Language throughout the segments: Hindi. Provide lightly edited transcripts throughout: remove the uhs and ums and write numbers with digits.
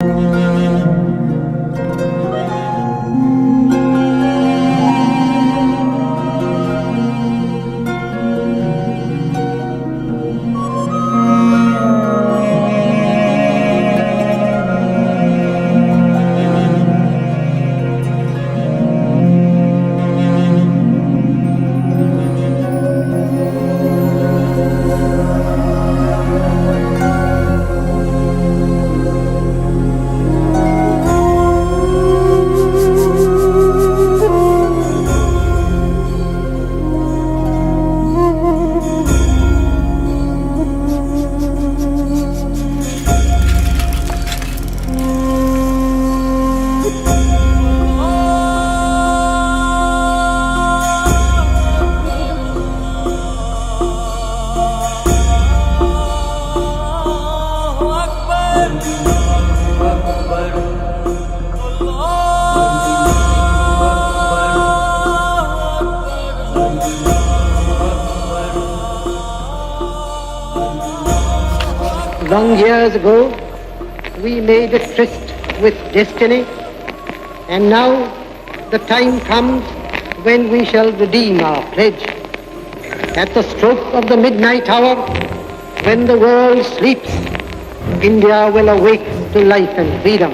Long years ago, we made a tryst with destiny, and now the time comes when we shall redeem our pledge. At the stroke of the midnight hour, when the world sleeps, India will awake to life and freedom.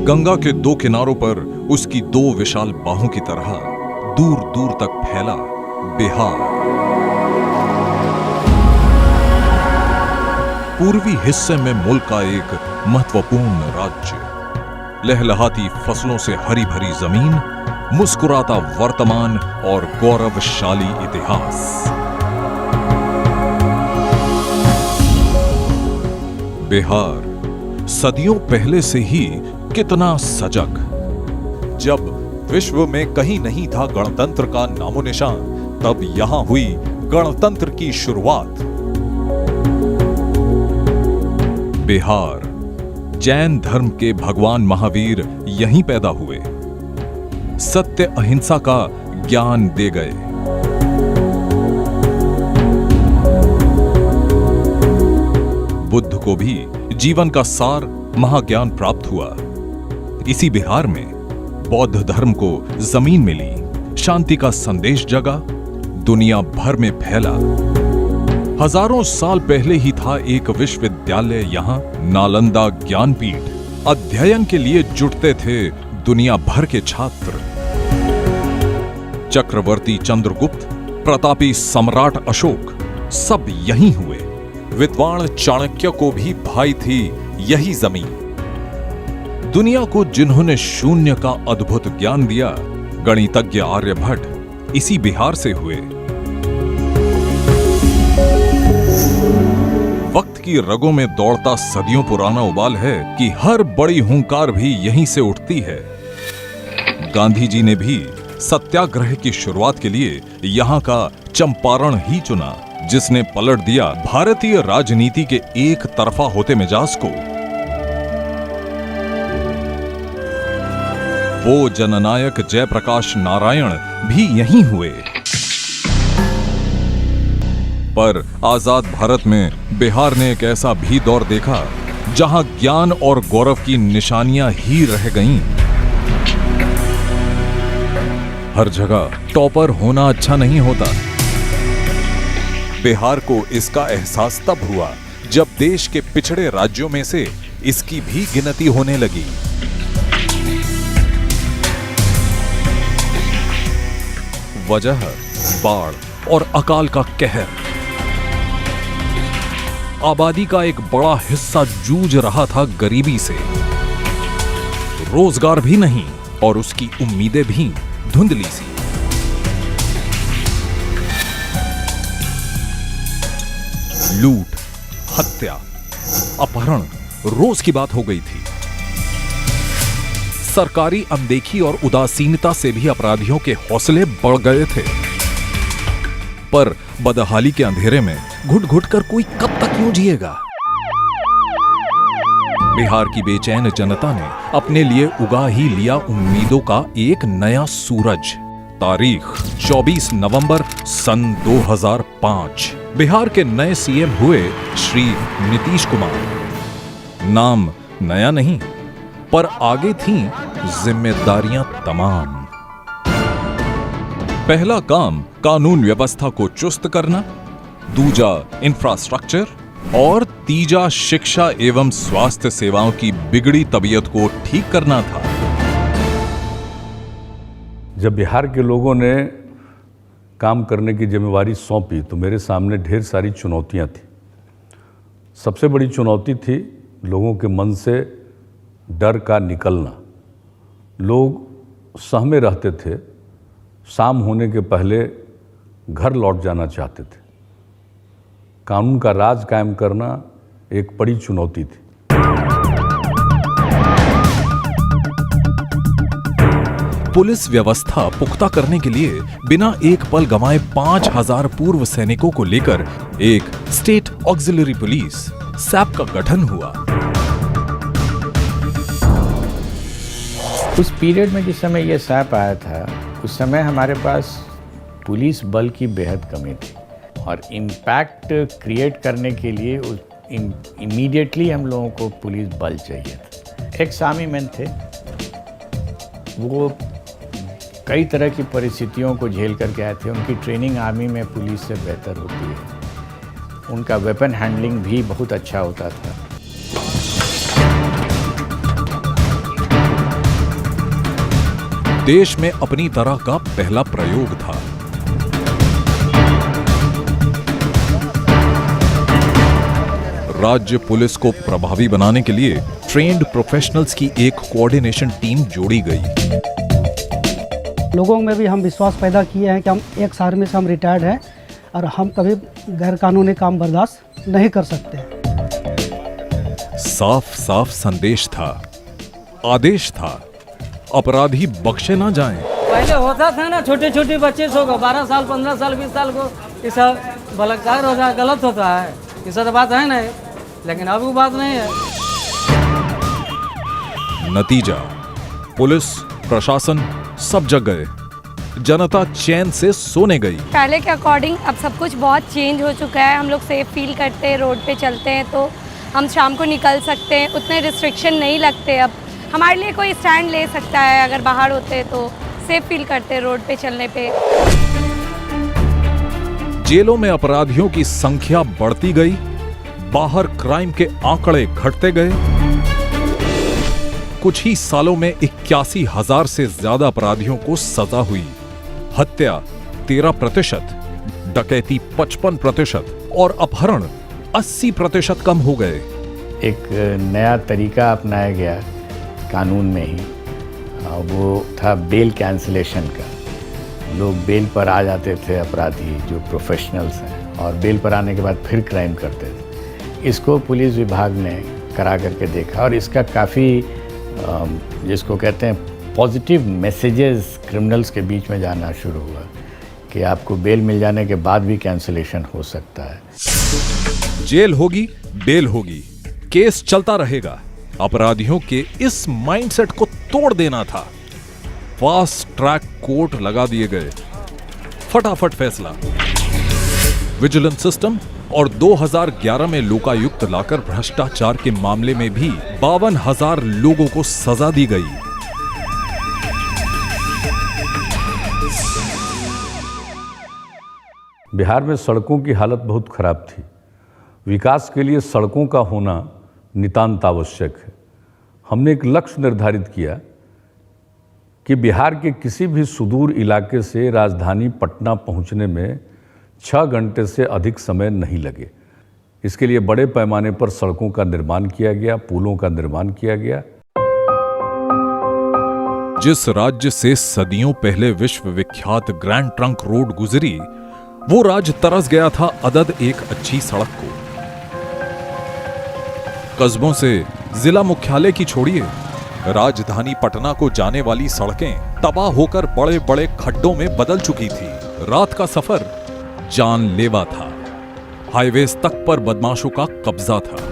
Ganga के दो किनारों पर उसकी दो विशाल बाहों की तरह दूर दूर तक फैला बिहार। पूर्वी हिस्से में मुल्क का एक महत्वपूर्ण राज्य, लहलहाती फसलों से हरी भरी जमीन, मुस्कुराता वर्तमान और गौरवशाली इतिहास। बिहार सदियों पहले से ही कितना सजग। जब विश्व में कहीं नहीं था गणतंत्र का नामो निशान, तब यहां हुई गणतंत्र की शुरुआत। बिहार जैन धर्म के भगवान महावीर यहीं पैदा हुए, सत्य अहिंसा का ज्ञान दे गए। बुद्ध को भी जीवन का सार महाज्ञान प्राप्त हुआ। इसी बिहार में बौद्ध धर्म को जमीन मिली, शांति का संदेश जगा, दुनिया भर में फैला। हजारों साल पहले ही था एक विश्वविद्यालय यहाँ, नालंदा ज्ञानपीठ। अध्ययन के लिए जुटते थे दुनिया भर के छात्र। चक्रवर्ती चंद्रगुप्त, प्रतापी सम्राट अशोक सब यहीं हुए। विद्वान चाणक्य को भी भाई थी यही जमीन। दुनिया को जिन्होंने शून्य का अद्भुत ज्ञान दिया, गणितज्ञ आर्यभट्ट इसी बिहार से हुए। वक्त की रगों में दौड़ता सदियों पुराना उबाल है कि हर बड़ी हुंकार भी यहीं से उठती है। गांधी जी ने भी सत्याग्रह की शुरुआत के लिए यहां का चंपारण ही चुना, जिसने पलट दिया भारतीय राजनीति के एक तरफा होते मिजाज को। वो जननायक जयप्रकाश नारायण भी यहीं हुए। पर आजाद भारत में बिहार ने एक ऐसा भी दौर देखा जहां ज्ञान और गौरव की निशानियां ही रह गईं। हर जगह टॉपर होना अच्छा नहीं होता। बिहार को इसका एहसास तब हुआ जब देश के पिछड़े राज्यों में से इसकी भी गिनती होने लगी। वजह बाढ़ और अकाल का कहर। आबादी का एक बड़ा हिस्सा जूझ रहा था गरीबी से। रोजगार भी नहीं और उसकी उम्मीदें भी धुंधली सी। लूट, हत्या, अपहरण रोज की बात हो गई थी। सरकारी अनदेखी और उदासीनता से भी अपराधियों के हौसले बढ़ गए थे। पर बदहाली के अंधेरे में घुट-घुट कर कोई कब तक यूं जिएगा? बिहार की बेचैन जनता ने अपने लिए उगा ही लिया उम्मीदों का एक नया सूरज। तारीख 24 नवंबर सन 2005। बिहार के नए सीएम हुए श्री नीतीश कुमार। नाम नया नहीं, पर आगे थीं जिम्मेदारियां तमाम। पहला काम कानून व्यवस्था को चुस्त करना, दूजा इंफ्रास्ट्रक्चर और तीजा शिक्षा एवं स्वास्थ्य सेवाओं की बिगड़ी तबीयत को ठीक करना था। जब बिहार के लोगों ने काम करने की जिम्मेवारी सौंपी तो मेरे सामने ढेर सारी चुनौतियां थी। सबसे बड़ी चुनौती थी लोगों के मन से डर का निकलना। लोग सहमे रहते थे, शाम होने के पहले घर लौट जाना चाहते थे। कानून का राज कायम करना एक बड़ी चुनौती थी। पुलिस व्यवस्था पुख्ता करने के लिए बिना एक पल गंवाए 5000 पूर्व सैनिकों को लेकर एक स्टेट ऑक्सिलरी पुलिस सैप का गठन हुआ। उस पीरियड में जिस समय ये सैप आया था, उस समय हमारे पास पुलिस बल की बेहद कमी थी और इम्पैक्ट क्रिएट करने के लिए इमीडिएटली हम लोगों को पुलिस बल चाहिए था। एक सामी मैन थे, वो कई तरह की परिस्थितियों को झेल करके आए थे। उनकी ट्रेनिंग आर्मी में पुलिस से बेहतर होती है। उनका वेपन हैंडलिंग भी बहुत अच्छा होता था। देश में अपनी तरह का पहला प्रयोग था। राज्य पुलिस को प्रभावी बनाने के लिए ट्रेन्ड प्रोफेशनल्स की एक कोऑर्डिनेशन टीम जोड़ी गई। लोगों में भी हम विश्वास पैदा किए हैं कि हम एक आर्मी से हम रिटायर्ड हैं और हम कभी गैर कानूनी काम बर्दाश्त नहीं कर सकते। साफ साफ संदेश था, आदेश था, अपराधी बख्शे ना जाएं। पहले होता था ना, छोटे छोटे बच्चे को 12 साल 15 साल 20 साल को ये सब बलात्कार होता है, गलत होता है, ये सब बात है नहीं, लेकिन अब वो बात नहीं है। नतीजा, पुलिस प्रशासन सब जग गए, जनता चैन से सोने गई। पहले के अकॉर्डिंग अब सब कुछ बहुत चेंज हो चुका है। हम लोग सेफ फील करते हैं, रोड पे चलते हैं तो हम शाम को निकल सकते हैं, उतने रिस्ट्रिक्शन नहीं लगते। अब हमारे लिए कोई स्टैंड ले सकता है, अगर बाहर होते तो सेफ फील करते रोड पे चलने पे। जेलों में अपराधियों की संख्या बढ़ती गई, बाहर क्राइम के आंकड़े घटते गए। कुछ ही सालों में 81,000 से ज्यादा अपराधियों को सजा हुई। हत्या 13%, डकैती 55% और अपहरण 80% कम हो गए। एक नया तरीका अपनाया गया कानून में ही, वो था बेल कैंसिलेशन का। लोग बेल पर आ जाते थे अपराधी जो प्रोफेशनल्स हैं, और बेल पर आने के बाद फिर क्राइम करते थे। इसको पुलिस विभाग ने करा करके देखा, और इसका काफ़ी जिसको कहते हैं पॉजिटिव मैसेजेस क्रिमिनल्स के बीच में जाना शुरू हुआ कि आपको बेल मिल जाने के बाद भी कैंसिलेशन हो सकता है। जेल होगी, बेल होगी, केस चलता रहेगा। अपराधियों के इस माइंडसेट को तोड़ देना था। फास्ट ट्रैक कोर्ट लगा दिए गए, फटाफट फैसला। विजिलेंस सिस्टम और 2011 में लोकायुक्त लाकर भ्रष्टाचार के मामले में भी 52,000 लोगों को सजा दी गई। बिहार में सड़कों की हालत बहुत खराब थी। विकास के लिए सड़कों का होना नितांत आवश्यक है। हमने एक लक्ष्य निर्धारित किया कि बिहार के किसी भी सुदूर इलाके से राजधानी पटना पहुंचने में 6 घंटे से अधिक समय नहीं लगे। इसके लिए बड़े पैमाने पर सड़कों का निर्माण किया गया, पुलों का निर्माण किया गया। जिस राज्य से सदियों पहले विश्व विख्यात ग्रैंड ट्रंक रोड गुजरी, वो राज्य तरस गया था अदद एक अच्छी सड़क को। कस्बों से जिला मुख्यालय की छोड़िए, राजधानी पटना को जाने वाली सड़कें तबाह होकर बड़े बड़े खड्डों में बदल चुकी थी। रात का सफर जानलेवा था। हाईवेज तक पर बदमाशों का कब्जा था।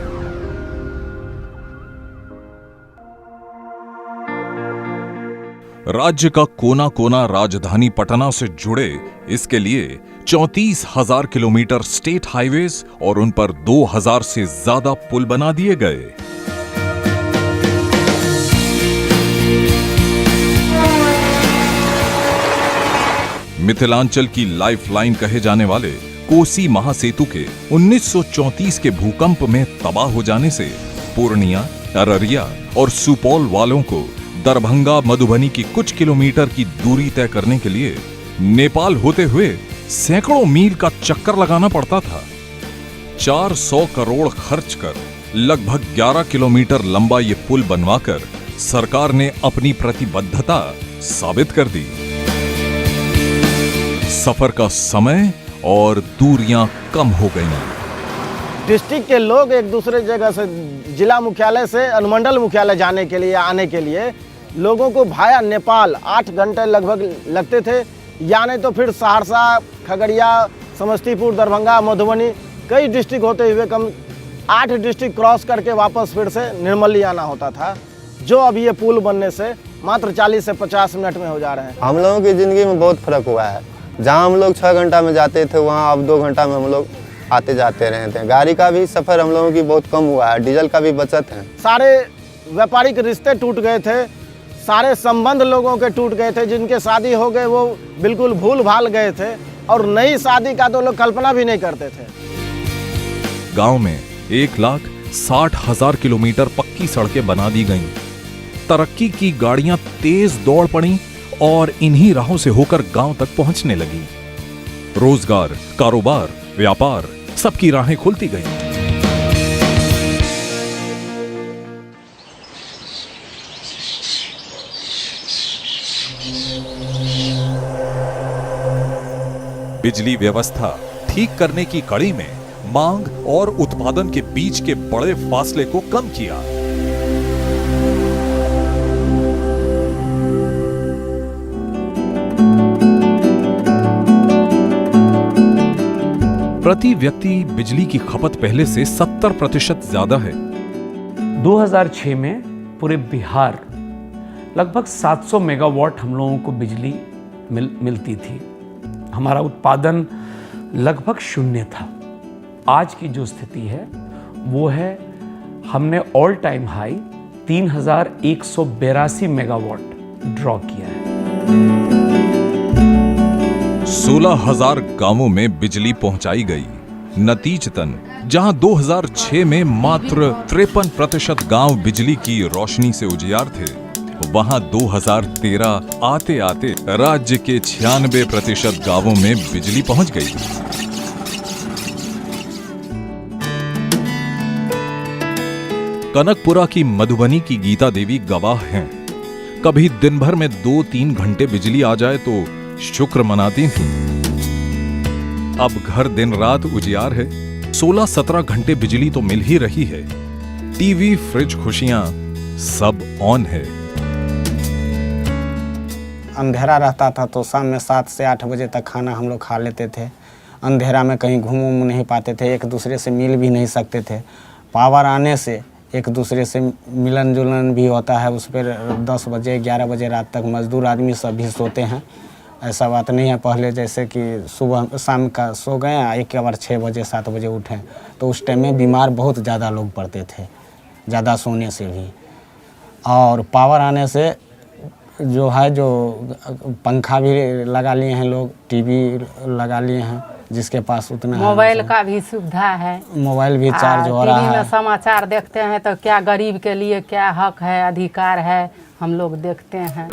राज्य का कोना कोना राजधानी पटना से जुड़े, इसके लिए 34,000 किलोमीटर स्टेट हाईवेज और उन पर 2,000 से ज्यादा पुल बना दिए गए। मिथिलांचल की लाइफलाइन कहे जाने वाले कोसी महासेतु के 1934 के भूकंप में तबाह हो जाने से पूर्णिया, अररिया और सुपौल वालों को दरभंगा, मधुबनी की कुछ किलोमीटर की दूरी तय करने के लिए नेपाल होते हुए सैकड़ों मील का चक्कर लगाना पड़ता था। 400 करोड़ खर्च कर लगभग 11 किलोमीटर लंबा ये पुल बनवाकर सरकार ने अपनी प्रतिबद्धता साबित कर दी। सफर का समय और दूरियां कम हो गईं। डिस्ट्रिक्ट के लोग एक दूसरे जगह से जिला मुख्यालय से अनुमंडल मुख्यालय जाने के लिए, आने के लिए लोगों को भाया नेपाल 8 घंटे लगभग लगते थे। यानी तो फिर सहरसा, खगड़िया, समस्तीपुर, दरभंगा, मधुबनी कई डिस्ट्रिक्ट होते हुए कम 8 डिस्ट्रिक्ट क्रॉस करके वापस फिर से निर्मली आना होता था, जो अब ये पुल बनने से मात्र 40 से 50 मिनट में हो जा रहे हैं। हम लोगों की ज़िंदगी में बहुत फ़र्क हुआ है। जहाँ हम लोग 6 घंटा में जाते थे, वहाँ अब 2 घंटा में हम लोग आते जाते रहे थे। गाड़ी का भी सफ़र हम लोगों की बहुत कम हुआ है, डीजल का भी बचत है। सारे व्यापारिक रिश्ते टूट गए थे, सारे संबंध लोगों के टूट गए थे। जिनके शादी हो गए वो बिल्कुल भूल भाल गए थे, और नई शादी का तो लोग कल्पना भी नहीं करते थे। गांव में 1,60,000 किलोमीटर पक्की सड़कें बना दी गईं। तरक्की की गाड़ियां तेज दौड़ पड़ी और इन्हीं राहों से होकर गांव तक पहुंचने लगी। रोजगार, कारोबार, व्यापार, सबकी राहें खुलती गईं। बिजली व्यवस्था ठीक करने की कड़ी में मांग और उत्पादन के बीच के बड़े फासले को कम किया। प्रति व्यक्ति बिजली की खपत पहले से 70% ज्यादा है। 2006 में पूरे बिहार लगभग 700 मेगावाट हम लोगों को बिजली मिलती थी। हमारा उत्पादन लगभग 0 था। आज की जो स्थिति है वो है हमने all time high 3182 megawatt draw किया है। 16,000 गांवों में बिजली पहुंचाई गई। नतीजतन जहां 2006 में मात्र 53% गांव बिजली की रोशनी से उजियार थे, वहां 2013 आते आते राज्य के 96% गांवों में बिजली पहुंच गई। कनकपुरा की मधुबनी की गीता देवी गवाह हैं। कभी दिन भर में 2-3 घंटे बिजली आ जाए तो शुक्र मनाती थीं। अब घर दिन रात उजियार है। 16-17 घंटे बिजली तो मिल ही रही है। टीवी, फ्रिज, खुशियां सब ऑन है। अंधेरा रहता था तो शाम में 7 से 8 बजे तक खाना हम लोग खा लेते थे। अंधेरा में कहीं घूम नहीं पाते थे, एक दूसरे से मिल भी नहीं सकते थे। पावर आने से एक दूसरे से मिलन जुलन भी होता है। उस पर 10 बजे 11 बजे रात तक मजदूर आदमी सब भी सोते हैं। ऐसा बात नहीं है पहले जैसे कि सुबह शाम का सो गए, एक बार 6 बजे 7 बजे उठें, तो उस टाइम में बीमार बहुत ज़्यादा लोग पड़ते थे, ज़्यादा सोने से भी। और पावर आने से जो है जो पंखा भी लगा लिए हैं लोग, टीवी लगा लिए हैं, जिसके पास उतना मोबाइल का भी सुविधा है। मोबाइल भी चार्ज हो रहा है। समाचार देखते हैं तो क्या गरीब के लिए क्या हक है, अधिकार है, हम लोग देखते हैं।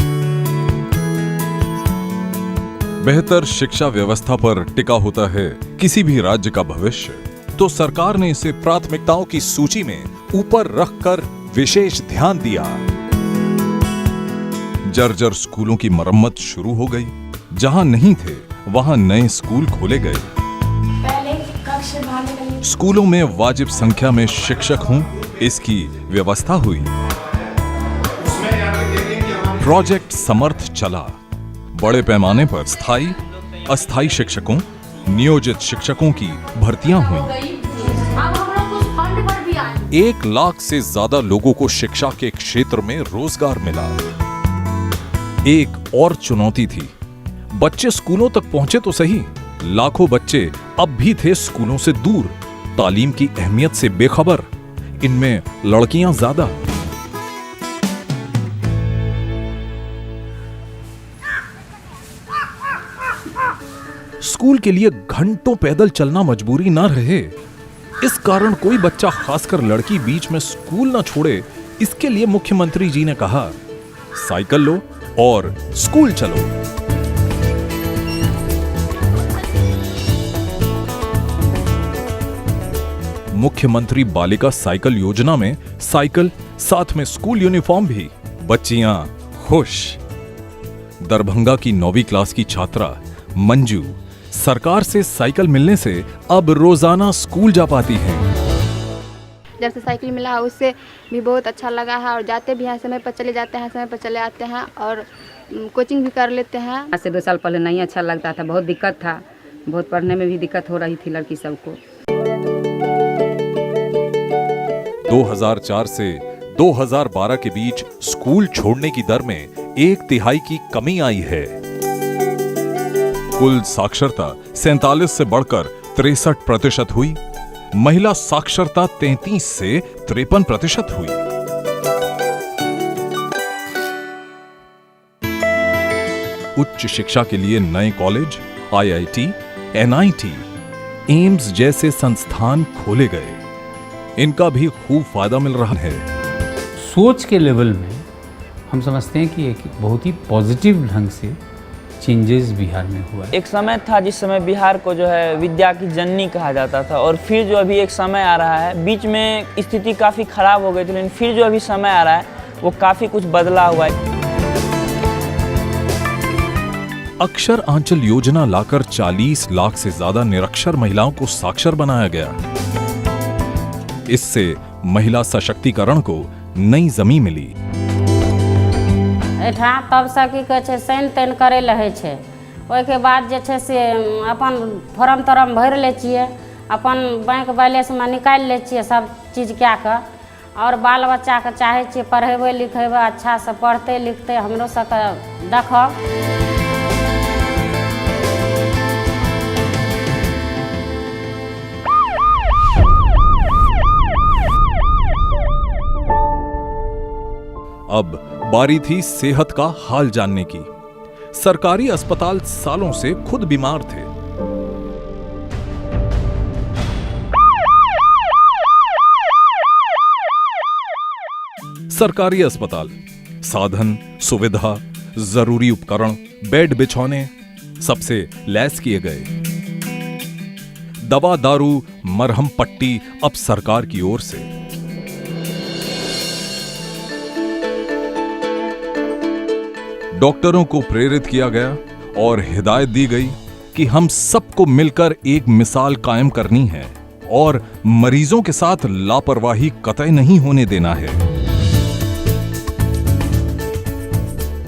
बेहतर शिक्षा व्यवस्था पर टिका होता है किसी भी राज्य का भविष्य, तो सरकार ने इसे प्राथमिकताओं की सूची में ऊपर रखकर विशेष ध्यान दिया। जर्जर स्कूलों की मरम्मत शुरू हो गई। जहां नहीं थे वहां नए स्कूल खोले गए। स्कूलों में वाजिब संख्या में शिक्षक हों, इसकी व्यवस्था हुई। प्रोजेक्ट समर्थ चला। बड़े पैमाने पर स्थायी अस्थायी शिक्षकों, नियोजित शिक्षकों की भर्तियां हुई। 1 लाख से ज्यादा लोगों को शिक्षा के क्षेत्र में रोजगार मिला। एक और चुनौती थी, बच्चे स्कूलों तक पहुंचे तो सही, लाखों बच्चे अब भी थे स्कूलों से दूर, तालीम की अहमियत से बेखबर, इनमें लड़कियां ज्यादा। स्कूल के लिए घंटों पैदल चलना मजबूरी ना रहे। इस कारण कोई बच्चा, खासकर लड़की, बीच में स्कूल ना छोड़े, इसके लिए मुख्यमंत्री जी ने कहा, साइकिल लो और स्कूल चलो। मुख्यमंत्री बालिका साइकिल योजना में साइकिल, साथ में स्कूल यूनिफॉर्म भी। बच्चियां खुश। दरभंगा की 9वीं क्लास की छात्रा मंजू सरकार से साइकिल मिलने से अब रोजाना स्कूल जा पाती हैं। जब से साइकिल मिला है उससे भी बहुत अच्छा लगा है, और जाते भी हैं समय पर चले जाते हैं, समय पर चले आते हैं, और कोचिंग भी कर लेते हैं। आज से 2 साल पहले नहीं अच्छा लगता था, बहुत दिक्कत था, बहुत पढ़ने में भी दिक्कत हो रही थी लड़की सबको। 2004 से 2012 के बीच स्कूल छोड़ने की दर में 1/3 की कमी आई है। कुल साक्षरता 47 से बढ़कर 63% हुई। महिला साक्षरता 33 से 53% हुई। उच्च शिक्षा के लिए नए कॉलेज, IIT, NIT, एम्स जैसे संस्थान खोले गए। इनका भी खूब फायदा मिल रहा है। सोच के लेवल में हम समझते हैं कि एक बहुत ही पॉजिटिव ढंग से चेंजेस बिहार में हुआ है। एक समय था जिस समय बिहार को जो है विद्या की जननी कहा जाता था, और फिर जो अभी एक समय आ रहा है, बीच में स्थिति काफ़ी खराब हो गई थी, लेकिन फिर जो अभी समय आ रहा है वो काफ़ी कुछ बदला हुआ है। अक्षर आंचल योजना लाकर 40 लाख से ज्यादा निरक्षर महिलाओं को साक्षर बनाया गया। इससे महिला सशक्तिकरण को नई जमीन मिली। एठाम तब से की कहै छै साइन ताइन करे लहे छै, ओहिके बाद जे छै से अपन फॉर्म तॉर्म भरि लै छियै, अपन बैंक बैलेंस में निकालि लै छियै सब चीज कए कऽ, और बाल बच्चाके चाहै छियै पढ़ेबै लिखेबै, अच्छा से पढ़तै लिखतै, हमरो सबके देखब। अब बारी थी सेहत का हाल जानने की। सरकारी अस्पताल सालों से खुद बीमार थे। सरकारी अस्पताल, साधन, सुविधा, जरूरी उपकरण, बेड बिछौने सबसे लैस किए गए। दवा, दारू, मरहम पट्टी अब सरकार की ओर से। डॉक्टरों को प्रेरित किया गया और हिदायत दी गई कि हम सबको मिलकर एक मिसाल कायम करनी है और मरीजों के साथ लापरवाही कतई नहीं होने देना है।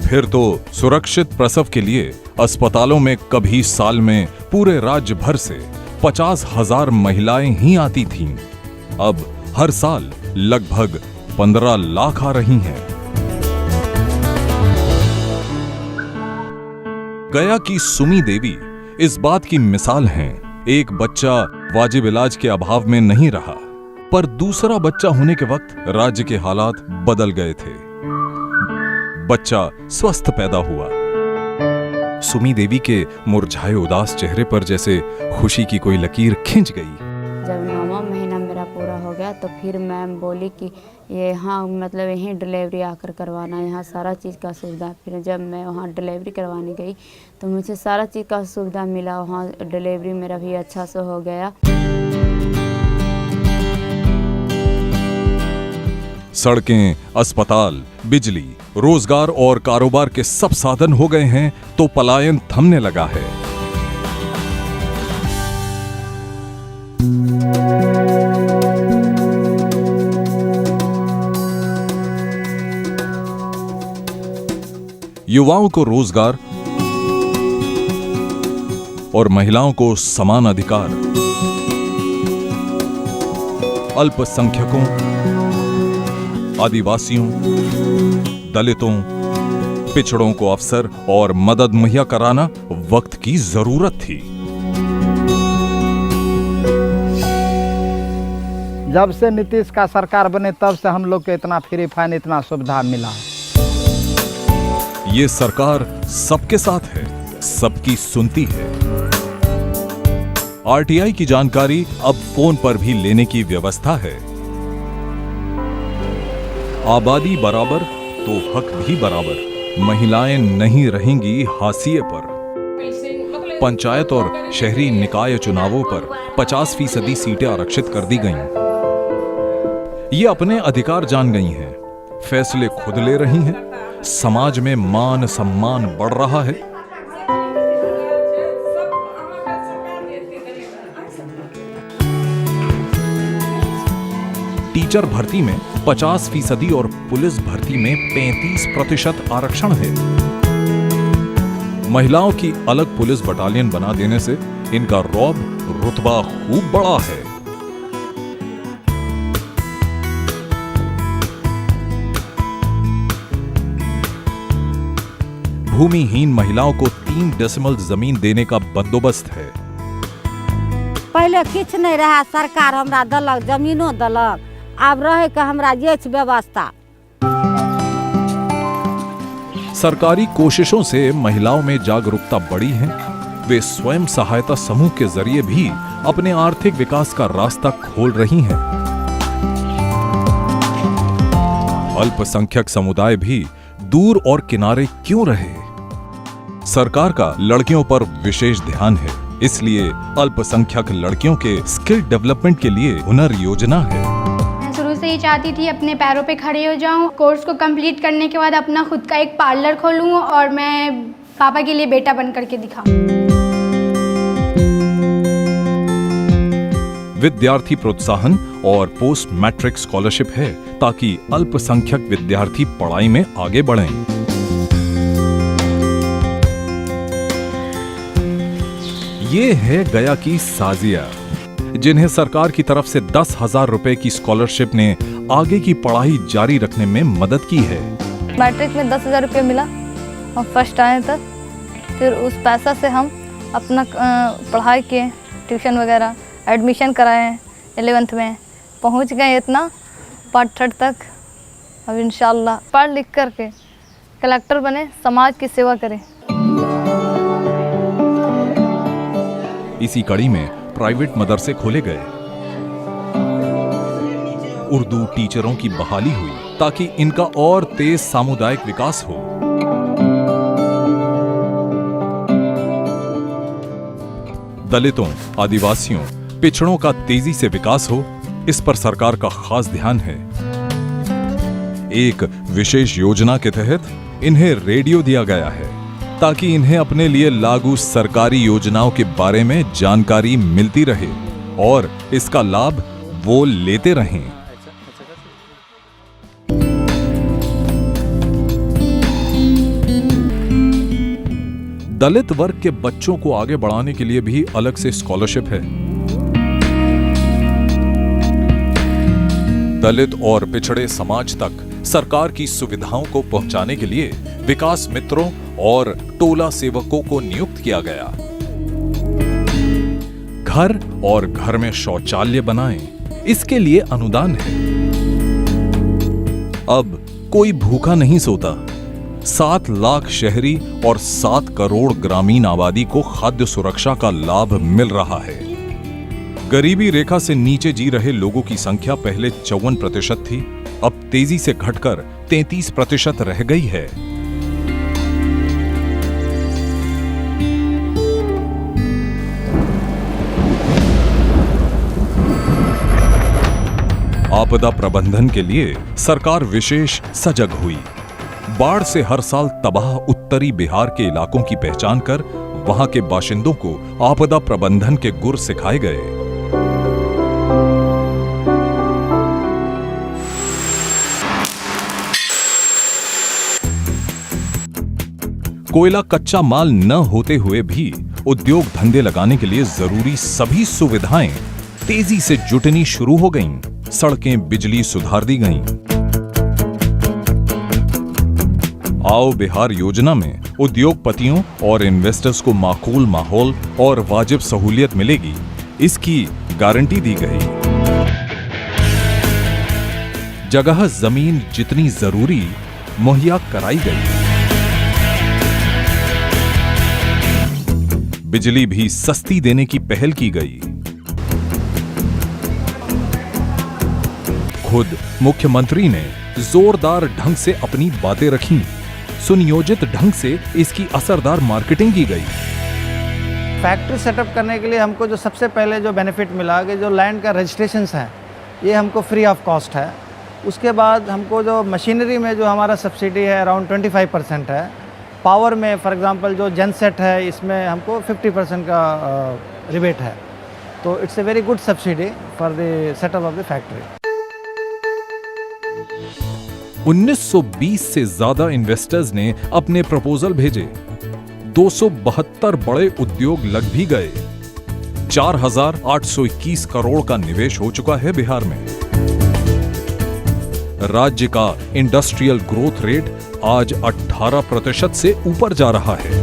फिर तो सुरक्षित प्रसव के लिए अस्पतालों में कभी साल में पूरे राज्य भर से 50,000 महिलाएं ही आती थीं। अब हर साल लगभग 15 लाख आ रही हैं। गया की सुमी देवी इस बात की मिसाल हैं। एक बच्चा वाजिब इलाज के अभाव में नहीं रहा, पर दूसरा बच्चा होने के वक्त राज्य के हालात बदल गए थे। बच्चा स्वस्थ पैदा हुआ। सुमी देवी के मुरझाए उदास चेहरे पर जैसे खुशी की कोई लकीर खिंच गई। जब 9वां महीना मेरा पूरा हो गया तो फिर मैम बोली कि ये यहाँ मतलब यहीं डिलीवरी आकर करवाना, यहाँ सारा चीज़ का सुविधा। फिर जब मैं वहाँ डिलीवरी करवाने गई तो मुझे सारा चीज़ का सुविधा मिला। वहाँ डिलीवरी मेरा भी अच्छा से हो गया। सड़कें, अस्पताल, बिजली, रोजगार और कारोबार के सब साधन हो गए हैं तो पलायन थमने लगा है। युवाओं को रोजगार और महिलाओं को समान अधिकार, अल्पसंख्यकों, आदिवासियों, दलितों, पिछड़ों को अवसर और मदद मुहैया कराना वक्त की जरूरत थी। जब से नीतीश का सरकार बने तब से हम लोग को इतना फ्री फाइन, इतना सुविधा मिला है। ये सरकार सबके साथ है, सबकी सुनती है। आरटीआई की जानकारी अब फोन पर भी लेने की व्यवस्था है। आबादी बराबर तो हक भी बराबर। महिलाएं नहीं रहेंगी हाशिए पर। पंचायत और शहरी निकाय चुनावों पर 50% सीटें आरक्षित कर दी गईं। ये अपने अधिकार जान गई हैं, फैसले खुद ले रही हैं। समाज में मान सम्मान बढ़ रहा है। टीचर भर्ती में 50% और पुलिस भर्ती में 35% आरक्षण है। महिलाओं की अलग पुलिस बटालियन बना देने से इनका रौब रुतबा खूब बढ़ा है। भूमिहीन महिलाओं को 3 डेसिमल जमीन देने का बंदोबस्त है। पहले किछ नहीं रहा, सरकार हमरा दलक, जमीनो दलक, अब रहे के हमरा ये व्यवस्था। सरकारी कोशिशों से महिलाओं में जागरूकता बढ़ी है। वे स्वयं सहायता समूह के जरिए भी अपने आर्थिक विकास का रास्ता खोल रही हैं। अल्पसंख्यक समुदाय भी दूर और किनारे क्यों रहे? सरकार का लड़कियों पर विशेष ध्यान है, इसलिए अल्पसंख्यक लड़कियों के स्किल डेवलपमेंट के लिए हुनर योजना है। मैं शुरू से ही चाहती थी अपने पैरों पे खड़े हो जाऊं। कोर्स को कंप्लीट करने के बाद अपना खुद का एक पार्लर खोलूं और मैं पापा के लिए बेटा बन करके दिखाऊं। विद्यार्थी प्रोत्साहन और पोस्ट मैट्रिक स्कॉलरशिप है ताकि अल्पसंख्यक विद्यार्थी पढ़ाई में आगे बढ़ें। ये है गया की साजिया, जिन्हें सरकार की तरफ से 10,000 रुपए की स्कॉलरशिप ने आगे की पढ़ाई जारी रखने में मदद की है। मैट्रिक में 10,000 रुपये मिला और फर्स्ट आए तक। फिर उस पैसा से हम अपना पढ़ाई किए, ट्यूशन वगैरह, एडमिशन कराए। 11th में पहुंच गए इतना, पार्ट 3 तक अब इंशाल्लाह पढ़ लिख करके कलेक्टर बने, समाज की सेवा करें। इसी कड़ी में प्राइवेट मदरसे खोले गए, उर्दू टीचरों की बहाली हुई ताकि इनका और तेज सामुदायिक विकास हो। दलितों, आदिवासियों, पिछड़ों का तेजी से विकास हो, इस पर सरकार का खास ध्यान है। एक विशेष योजना के तहत इन्हें रेडियो दिया गया है ताकि इन्हें अपने लिए लागू सरकारी योजनाओं के बारे में जानकारी मिलती रहे और इसका लाभ वो लेते रहें। दलित वर्ग के बच्चों को आगे बढ़ाने के लिए भी अलग से स्कॉलरशिप है। दलित और पिछड़े समाज तक सरकार की सुविधाओं को पहुंचाने के लिए विकास मित्रों और टोला सेवकों को नियुक्त किया गया। घर और घर में शौचालय बनाएं, इसके लिए अनुदान है। अब कोई भूखा नहीं सोता। 7 लाख शहरी और 7 करोड़ ग्रामीण आबादी को खाद्य सुरक्षा का लाभ मिल रहा है। गरीबी रेखा से नीचे जी रहे लोगों की संख्या पहले 54% थी, अब तेजी से घटकर 33% रह गई है। आपदा प्रबंधन के लिए सरकार विशेष सजग हुई। बाढ़ से हर साल तबाह उत्तरी बिहार के इलाकों की पहचान कर वहां के बाशिंदों को आपदा प्रबंधन के गुर सिखाए गए। कोयला कच्चा माल न होते हुए भी उद्योग धंधे लगाने के लिए जरूरी सभी सुविधाएं तेजी से जुटनी शुरू हो गईं। सड़कें, बिजली सुधार दी गईं। आओ बिहार योजना में उद्योगपतियों और इन्वेस्टर्स को माकूल माहौल और वाजिब सहूलियत मिलेगी, इसकी गारंटी दी गई। जगह जमीन जितनी जरूरी मुहैया कराई गई। बिजली भी सस्ती देने की पहल की गई। खुद मुख्यमंत्री ने जोरदार ढंग से अपनी बातें रखीं। सुनियोजित ढंग से इसकी असरदार मार्केटिंग की गई। फैक्ट्री सेटअप करने के लिए हमको जो सबसे पहले जो बेनिफिट मिला कि जो लैंड का रजिस्ट्रेशंस है ये हमको फ्री ऑफ कॉस्ट है। उसके बाद हमको जो मशीनरी में जो हमारा सब्सिडी है अराउंड 25% है। पावर में फॉर एग्जांपल जो जनसेट है इसमें हमको 50% का रिबेट है। तो it's a very good subsidy for the setup of the factory. 1920 से ज्यादा इन्वेस्टर्स ने अपने प्रपोजल भेजे। 272 बड़े उद्योग लग भी गए। 4,821 करोड़ का निवेश हो चुका है बिहार में। राज्य का इंडस्ट्रियल ग्रोथ रेट आज 18% से ऊपर जा रहा है।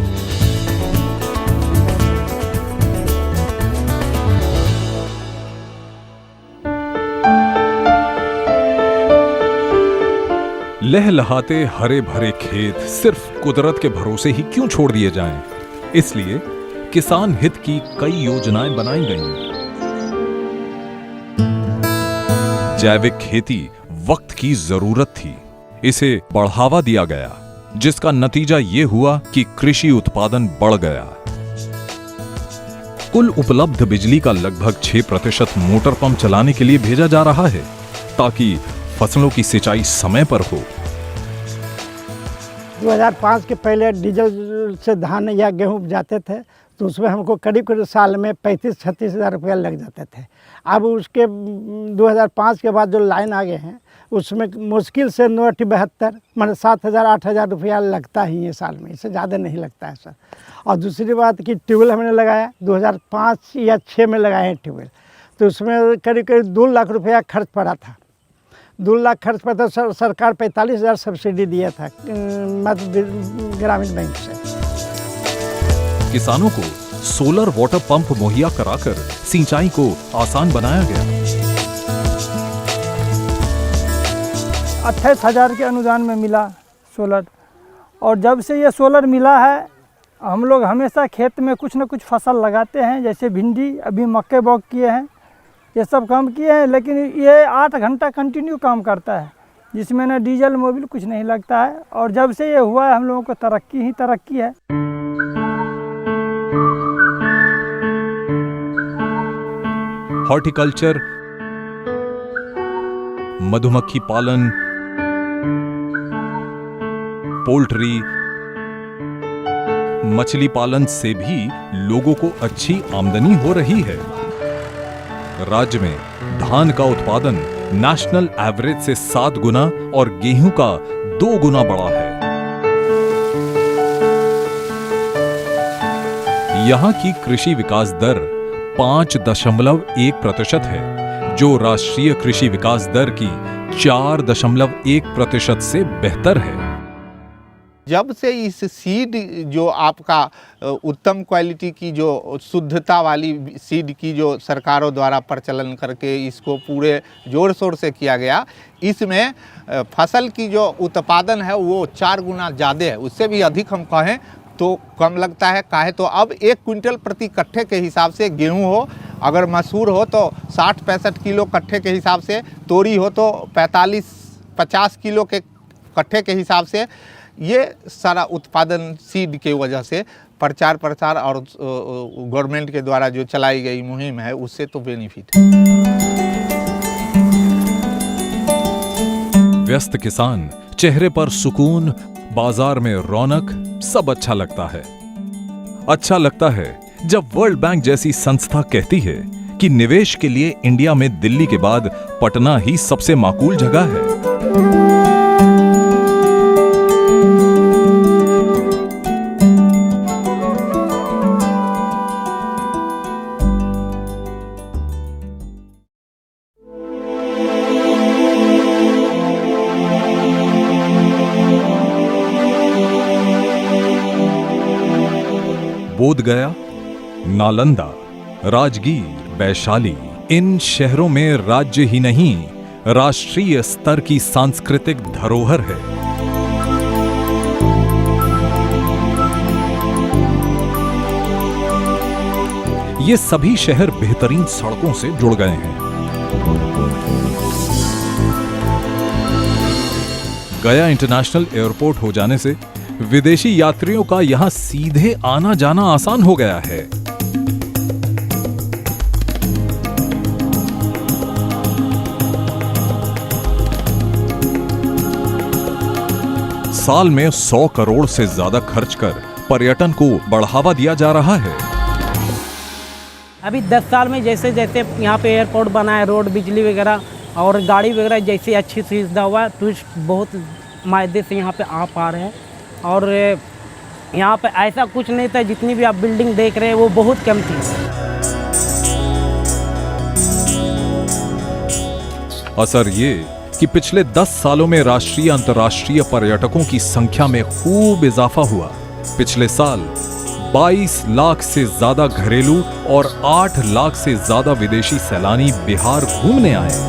लहलहाते हरे भरे खेत सिर्फ कुदरत के भरोसे ही क्यों छोड़ दिए जाएं? इसलिए किसान हित की कई योजनाएं बनाई गईं। जैविक खेती वक्त की जरूरत थी, इसे बढ़ावा दिया गया, जिसका नतीजा ये हुआ कि कृषि उत्पादन बढ़ गया। कुल उपलब्ध बिजली का लगभग 6% मोटर पंप चलाने के लिए भेजा जा रहा है, ताकि फसलों की सिंचाई समय पर हो। 2005 के पहले डीजल से धान या गेहूं उपजाते थे, तो उसमें हमको करीब साल में 35-36 हज़ार रुपया लग जाते थे। अब उसके 2005 के बाद जो लाइन आ गए हैं उसमें मुश्किल से 9-72 मतलब 7,000-8,000 रुपया लगता ही है साल में, इससे ज़्यादा नहीं लगता है सर। और दूसरी बात कि ट्यूबवेल हमने लगाया 2005 या 6 में लगाए हैं ट्यूबवेल, तो उसमें करीब 2 लाख रुपया खर्च पड़ा था। 2 लाख खर्च पड़ा था, सरकार 45,000 सब्सिडी दिया था मध्य ग्रामीण बैंक से। किसानों को सोलर वाटर पंप मुहैया कराकर सिंचाई को आसान बनाया गया। 28,000 के अनुदान में मिला सोलर। और जब से ये सोलर मिला है हम लोग हमेशा खेत में कुछ न कुछ फसल लगाते हैं, जैसे भिंडी, अभी मक्के बो किए हैं, ये सब काम किए हैं। लेकिन ये 8 घंटा कंटिन्यू काम करता है, जिसमें ना डीजल मोबिल कुछ नहीं लगता है। और जब से ये हुआ है हम लोगों को तरक्की ही तरक्की है। हॉर्टिकल्चर, मधुमक्खी पालन, पोल्ट्री, मछली पालन से भी लोगों को अच्छी आमदनी हो रही है। राज्य में धान का उत्पादन नेशनल एवरेज से 7 गुना और गेहूं का 2 गुना बढ़ा है। यहां की कृषि विकास दर 5.1% है, जो राष्ट्रीय कृषि विकास दर की 4.1% से बेहतर है। जब से इस सीड जो आपका उत्तम क्वालिटी की जो शुद्धता वाली सीड की जो सरकारों द्वारा प्रचलन करके इसको पूरे जोर शोर से किया गया, इसमें फसल की जो उत्पादन है वो 4 गुना ज़्यादा है। उससे भी अधिक हम कहें तो कम लगता है। काहे तो अब 1 क्विंटल प्रति कट्ठे के हिसाब से गेहूं हो, अगर मसूर हो तो 60-65 किलो कट्ठे के हिसाब से, तोरी हो तो 45-50 किलो के कट्ठे के हिसाब से। ये सारा उत्पादन सीड के वजह से प्रचार और गवर्नमेंट के द्वारा जो चलाई गई मुहिम है उससे तो बेनिफिट है। व्यस्त किसान, चेहरे पर सुकून, बाजार में रौनक, सब अच्छा लगता है। अच्छा लगता है जब वर्ल्ड बैंक जैसी संस्था कहती है कि निवेश के लिए इंडिया में दिल्ली के बाद पटना ही सबसे माकूल जगह है। बोधगया, नालंदा, राजगीर, वैशाली, इन शहरों में राज्य ही नहीं राष्ट्रीय स्तर की सांस्कृतिक धरोहर है। ये सभी शहर बेहतरीन सड़कों से जुड़ गए हैं। गया इंटरनेशनल एयरपोर्ट हो जाने से विदेशी यात्रियों का यहां सीधे आना जाना आसान हो गया है। साल में 100 करोड़ से ज्यादा खर्च कर पर्यटन को बढ़ावा दिया जा रहा है। अभी 10 साल में जैसे जैसे यहाँ पे एयरपोर्ट बना है, रोड, बिजली वगैरह और गाड़ी वगैरह जैसी अच्छी सुविधा हुआ, टूरिस्ट बहुत मायदे से यहाँ पे आ पा रहे हैं। और यहाँ पे ऐसा कुछ नहीं था, जितनी भी आप बिल्डिंग देख रहे हैं वो बहुत कम थी। असर ये कि पिछले 10 सालों में राष्ट्रीय अंतर्राष्ट्रीय पर्यटकों की संख्या में खूब इजाफा हुआ। पिछले साल 22 लाख से ज्यादा घरेलू और 8 लाख से ज्यादा विदेशी सैलानी बिहार घूमने आए।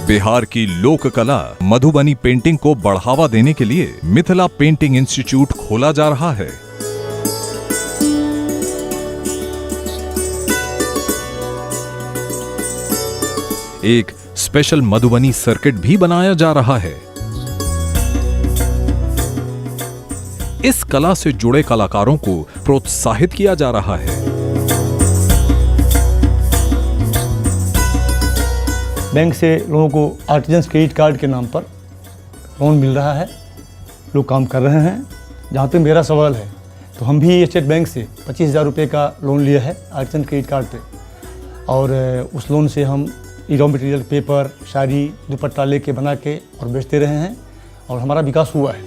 बिहार की लोक कला मधुबनी पेंटिंग को बढ़ावा देने के लिए मिथिला पेंटिंग इंस्टीट्यूट खोला जा रहा है। एक स्पेशल मधुबनी सर्किट भी बनाया जा रहा है। इस कला से जुड़े कलाकारों को प्रोत्साहित किया जा रहा है। बैंक से लोगों को आर्टिजन्स क्रेडिट कार्ड के नाम पर लोन मिल रहा है, लोग काम कर रहे हैं। जहाँ तक मेरा सवाल है तो हम भी स्टेट बैंक से 25,000 रुपये का लोन लिया है आर्टिजन क्रेडिट कार्ड पे, और उस लोन से हम रॉ मटेरियल, पेपर, साड़ी, दुपट्टा लेके बना के और बेचते रहे हैं और हमारा विकास हुआ है।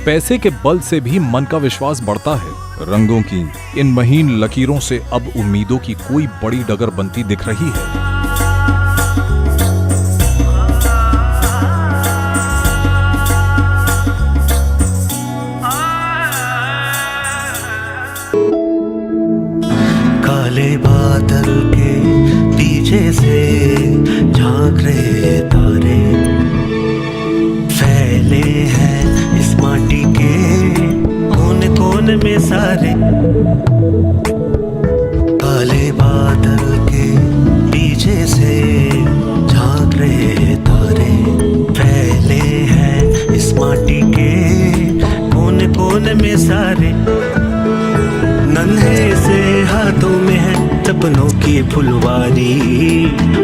पैसे के बल से भी मन का विश्वास बढ़ता है। रंगों की इन महीन लकीरों से अब उम्मीदों की कोई बड़ी डगर बनती दिख रही है। तारे फैले हैं इस माटी के कोने कोने में सारे। नन्हे से हाथों में है सपनों की फुलवारी,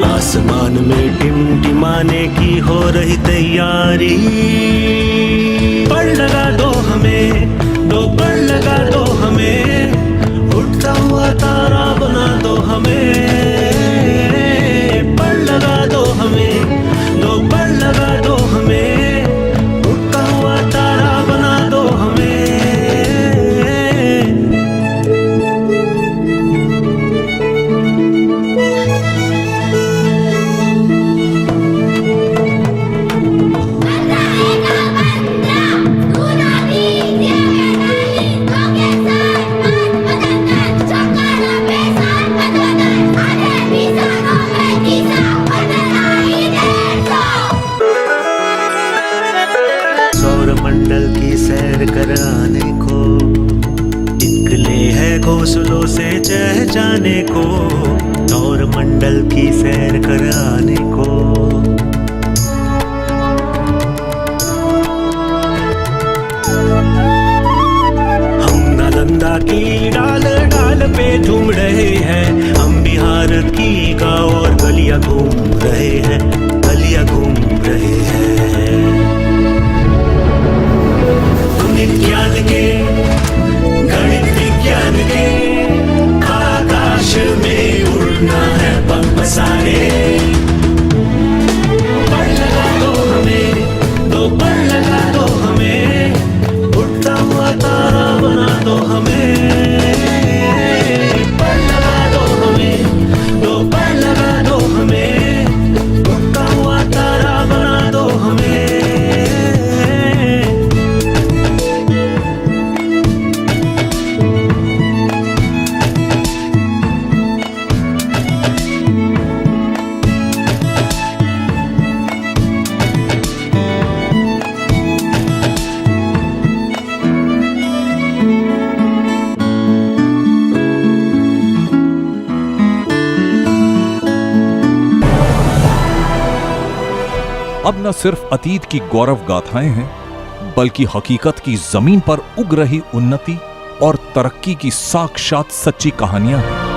आसमान में टिमटिमाने की हो रही तैयारी। पड़ लगा दो हमें, दो पड़ लगा दो हमें, उठता हुआ तारा बना दो हमें। पड़ लगा दो हमें, दो पड़ लगा दो हमें, उठता हुआ तारा बना दो हमें। सौरमंडल की सैर कराने को निकले हैं घोंसलों से चहचहाने को, सौरमंडल की सैर कराने को। हम नालंदा की डाल डाल पे झूम रहे हैं, हम बिहार की गाँव और गलियां घूम रहे हैं, गलियां घूम रहे हैं। विज्ञान के गणित विज्ञान के आकाश में उड़ना है पग पसारे। पड़ लगा दो हमें, दो पड़ लगा दो हमें, उड़ता हुआ तारा बना दो हमें। पड़ लगा दो हमें, दो पड़ लगा दो हमें, उड़ता हुआ तारा बना दो हमें। अब न सिर्फ अतीत की गौरव गाथाएं हैं, बल्कि हकीकत की जमीन पर उग रही उन्नति और तरक्की की साक्षात सच्ची कहानियां हैं।